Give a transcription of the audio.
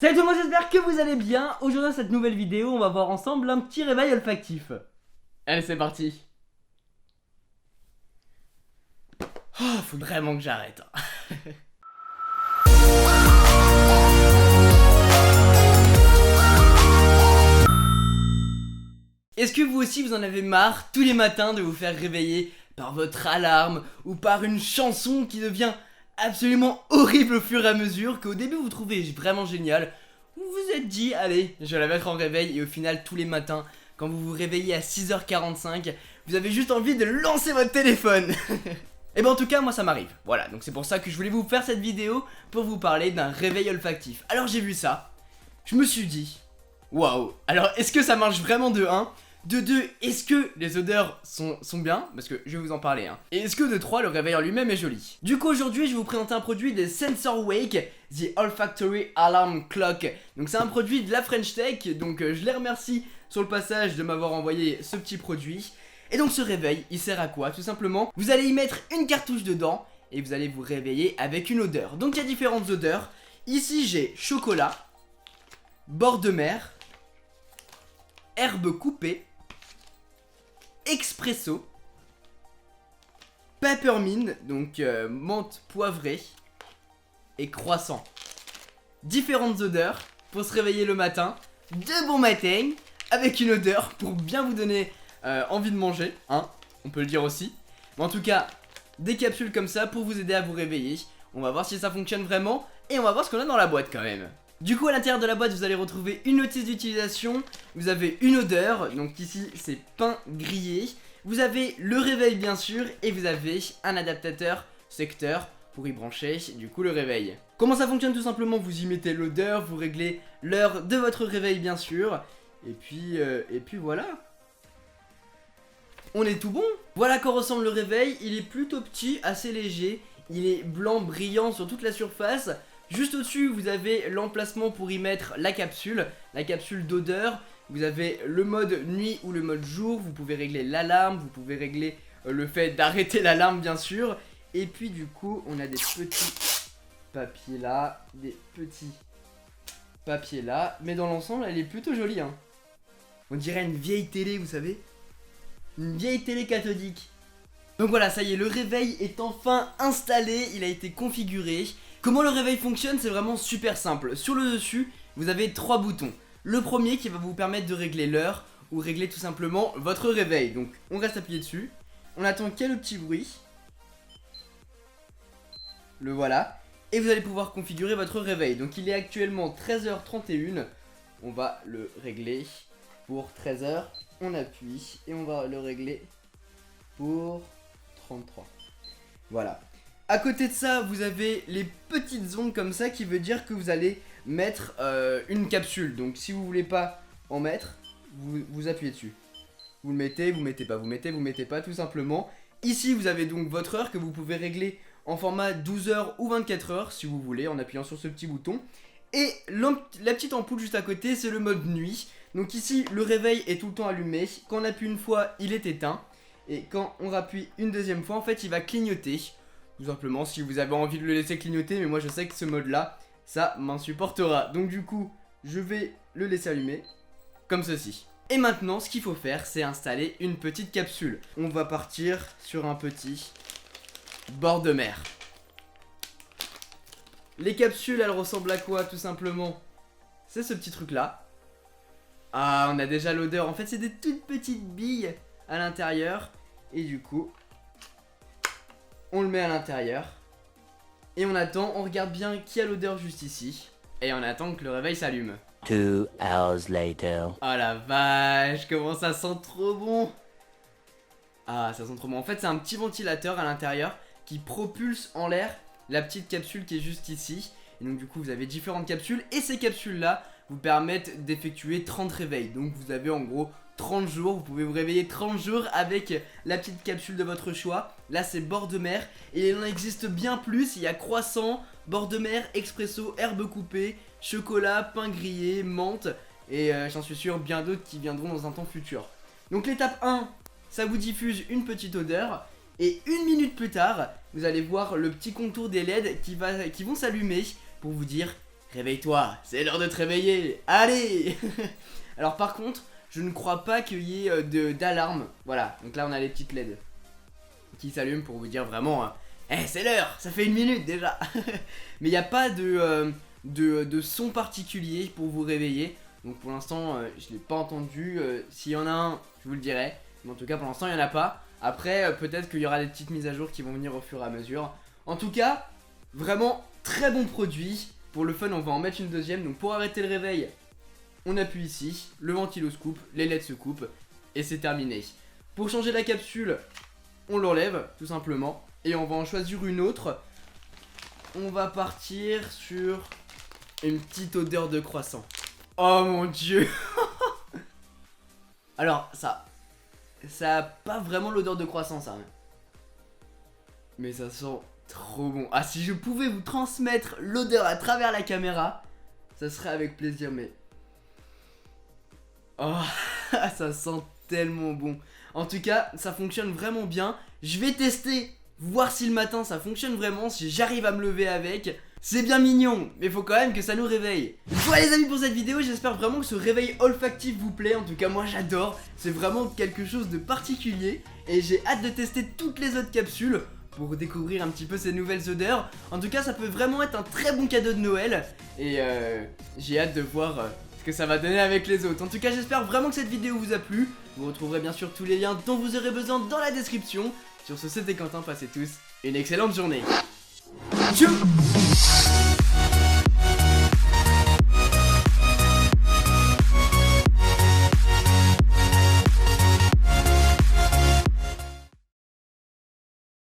Salut tout le monde, j'espère que vous allez bien. Aujourd'hui dans cette nouvelle vidéo, on va voir ensemble un petit réveil olfactif. Allez, c'est parti. Oh, faut vraiment que j'arrête. Est-ce que vous aussi vous en avez marre tous les matins de vous faire réveiller par votre alarme ou par une chanson qui devient absolument horrible au fur et à mesure, qu'au début vous trouvez vraiment génial, vous vous êtes dit allez je vais la mettre en réveil, et au final tous les matins quand vous vous réveillez à 6h45 vous avez juste envie de lancer votre téléphone. Et ben en tout cas moi ça m'arrive, voilà, donc c'est pour ça que je voulais vous faire cette vidéo pour vous parler d'un réveil olfactif. Alors j'ai vu ça, je me suis dit waouh, alors est-ce que ça marche vraiment de 1? De 2, est-ce que les odeurs sont bien? Parce que je vais vous en parler, hein. Et est-ce que de 3, le réveil en lui-même est joli? Du coup aujourd'hui je vais vous présenter un produit des Sensor Wake, The Olfactory Alarm Clock. Donc c'est un produit de la French Tech, donc je les remercie sur le passage de m'avoir envoyé ce petit produit. Et donc ce réveil, il sert à quoi? Tout simplement, vous allez y mettre une cartouche dedans et vous allez vous réveiller avec une odeur. Donc il y a différentes odeurs. Ici j'ai chocolat, bord de mer, herbe coupée, expresso, peppermint, donc menthe poivrée, et croissant. Différentes odeurs pour se réveiller le matin, de bon matin, avec une odeur pour bien vous donner envie de manger, hein, on peut le dire aussi. Mais en tout cas, des capsules comme ça pour vous aider à vous réveiller. On va voir si ça fonctionne vraiment, et on va voir ce qu'on a dans la boîte quand même. Du coup à l'intérieur de la boîte vous allez retrouver une notice d'utilisation, vous avez une odeur, donc ici c'est pain grillé, vous avez le réveil bien sûr, et vous avez un adaptateur secteur pour y brancher du coup le réveil. Comment ça fonctionne? Tout simplement vous y mettez l'odeur, vous réglez l'heure de votre réveil bien sûr, et puis voilà. On est tout bon. Voilà à quoi ressemble le réveil, il est plutôt petit, assez léger, il est blanc brillant sur toute la surface. Juste au-dessus, vous avez l'emplacement pour y mettre la capsule d'odeur. Vous avez le mode nuit ou le mode jour. Vous pouvez régler l'alarme, vous pouvez régler le fait d'arrêter l'alarme bien sûr. Et puis du coup, on a des petits papiers là, Mais dans l'ensemble, elle est plutôt jolie, hein. On dirait une vieille télé, vous savez. Une vieille télé cathodique. Donc voilà, ça y est, le réveil est enfin installé, il a été configuré. Comment le réveil fonctionne? C'est vraiment super simple. Sur le dessus, vous avez 3 boutons. Le premier qui va vous permettre de régler l'heure ou régler tout simplement votre réveil. Donc on reste appuyé dessus, on attend qu'il y ait le petit bruit. Le voilà. Et vous allez pouvoir configurer votre réveil. Donc il est actuellement 13h31. On va le régler pour 13h. On appuie et on va le régler pour 33. Voilà. À côté de ça, vous avez les petites ondes comme ça qui veut dire que vous allez mettre une capsule. Donc si vous voulez pas en mettre, vous appuyez dessus. Vous le mettez, vous mettez pas, vous mettez pas tout simplement. Ici vous avez donc votre heure que vous pouvez régler en format 12h ou 24h si vous voulez en appuyant sur ce petit bouton. Et la petite ampoule juste à côté, c'est le mode nuit. Donc ici le réveil est tout le temps allumé. Quand on appuie une fois, il est éteint. Et quand on rappuie une deuxième fois, en fait il va clignoter. Tout simplement si vous avez envie de le laisser clignoter, mais moi je sais que ce mode là, ça m'insupportera. Donc du coup, je vais le laisser allumer, comme ceci. Et maintenant, ce qu'il faut faire, c'est installer une petite capsule. On va partir sur un petit bord de mer. Les capsules, elles ressemblent à quoi? Tout simplement, c'est ce petit truc là. Ah, on a déjà l'odeur. En fait, c'est des toutes petites billes à l'intérieur. Et du coup, on le met à l'intérieur. Et on attend, on regarde bien qui a l'odeur juste ici. Et on attend que le réveil s'allume. 2 hours later. Oh la vache, comment ça sent trop bon. Ah, ça sent trop bon. En fait, c'est un petit ventilateur à l'intérieur qui propulse en l'air la petite capsule qui est juste ici. Et donc du coup, vous avez différentes capsules. Et ces capsules-là vous permettent d'effectuer 30 réveils. Donc vous avez en gros 30 jours, vous pouvez vous réveiller 30 jours avec la petite capsule de votre choix. Là c'est bord de mer et il en existe bien plus, il y a croissant, bord de mer, expresso, herbe coupée, chocolat, pain grillé, menthe et j'en suis sûr bien d'autres qui viendront dans un temps futur. Donc l'étape 1, ça vous diffuse une petite odeur et une minute plus tard, vous allez voir le petit contour des LED qui vont s'allumer pour vous dire réveille-toi, c'est l'heure de te réveiller, allez. Alors par contre, je ne crois pas qu'il y ait d'alarme. Voilà, donc là on a les petites LED qui s'allument pour vous dire vraiment c'est l'heure, ça fait 1 minute déjà. Mais il n'y a pas de son particulier pour vous réveiller. Donc pour l'instant je l'ai pas entendu. S'il y en a un, je vous le dirai. Mais en tout cas pour l'instant il n'y en a pas. Après peut-être qu'il y aura des petites mises à jour qui vont venir au fur et à mesure. En tout cas, vraiment très bon produit. Pour le fun on va en mettre une deuxième. Donc pour arrêter le réveil, on appuie ici, le ventilo se coupe, les LED se coupent et c'est terminé. Pour changer la capsule, on l'enlève tout simplement et on va en choisir une autre. On va partir sur une petite odeur de croissant. Oh mon dieu. Alors ça a pas vraiment l'odeur de croissant ça. Mais ça sent trop bon. Ah, si je pouvais vous transmettre l'odeur à travers la caméra, ça serait avec plaisir. Mais oh, ça sent tellement bon. En tout cas, ça fonctionne vraiment bien. Je vais tester, voir si le matin ça fonctionne vraiment, si j'arrive à me lever avec. C'est bien mignon, mais faut quand même que ça nous réveille. Voilà les amis pour cette vidéo, j'espère vraiment que ce réveil olfactif vous plaît. En tout cas moi j'adore, c'est vraiment quelque chose de particulier. Et j'ai hâte de tester toutes les autres capsules pour découvrir un petit peu ces nouvelles odeurs. En tout cas ça peut vraiment être un très bon cadeau de Noël. Et j'ai hâte de voir ce que ça va donner avec les autres. En tout cas j'espère vraiment que cette vidéo vous a plu. Vous retrouverez bien sûr tous les liens dont vous aurez besoin dans la description. Sur ce, c'était Quentin, passez tous une excellente journée. Tchou.